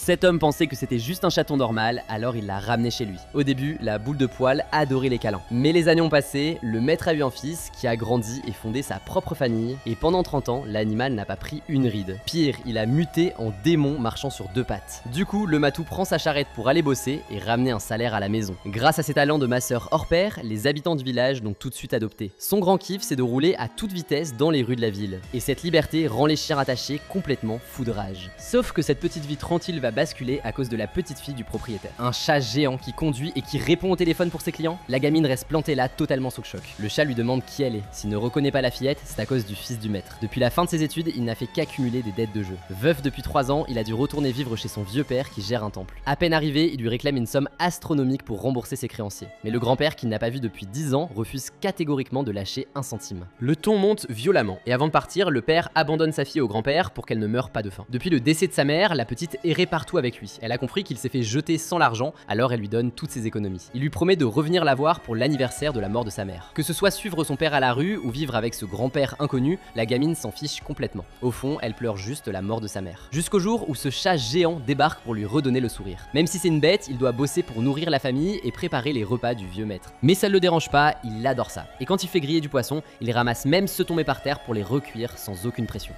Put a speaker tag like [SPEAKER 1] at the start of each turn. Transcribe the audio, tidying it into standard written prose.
[SPEAKER 1] Cet homme pensait que c'était juste un chaton normal, alors il l'a ramené chez lui. Au début, la boule de poil adorait les câlins. Mais les années ont passé, le maître a eu un fils qui a grandi et fondé sa propre famille, et pendant 30 ans, l'animal n'a pas pris une ride. Pire, il a muté en démon marchant sur deux pattes. Du coup, le matou prend sa charrette pour aller bosser et ramener un salaire à la maison. Grâce à ses talents de masseur hors pair, les habitants du village l'ont tout de suite adopté. Son grand kiff, c'est de rouler à toute vitesse dans les rues de la ville. Et cette liberté rend les chiens attachés complètement fous de rage. Sauf que cette petite vie tranquille va basculer à cause de la petite fille du propriétaire. Un chat géant qui conduit et qui répond au téléphone pour ses clients. La gamine reste plantée là, totalement sous le choc. Le chat lui demande qui elle est. S'il ne reconnaît pas la fillette, c'est à cause du fils du maître. Depuis la fin de ses études, il n'a fait qu'accumuler des dettes de jeu. Veuf depuis 3 ans, il a dû retourner vivre chez son vieux père qui gère un temple. À peine arrivé, il lui réclame une somme astronomique pour rembourser ses créanciers. Mais le grand-père, qu'il n'a pas vu depuis 10 ans, refuse catégoriquement de lâcher un centime. Le ton monte violemment, et avant de partir, le père abandonne sa fille au grand-père pour qu'elle ne meure pas de faim. Depuis le décès de sa mère, la petite errait partout avec lui. Elle a compris qu'il s'est fait jeter sans l'argent, alors elle lui donne toutes ses économies. Il lui promet de revenir la voir pour l'anniversaire de la mort de sa mère. Que ce soit suivre son père à la rue ou vivre avec ce grand-père inconnu, la gamine s'en fiche complètement. Au fond, elle pleure juste la mort de sa mère. Jusqu'au jour où ce chat géant débarque pour lui redonner le sourire. Même si c'est une bête, il doit bosser pour nourrir la famille et préparer les repas du vieux maître. Mais ça ne le dérange pas, il adore ça. Et quand il fait griller du poisson, il ramasse même ceux tombés par terre pour les recuire sans aucune pression.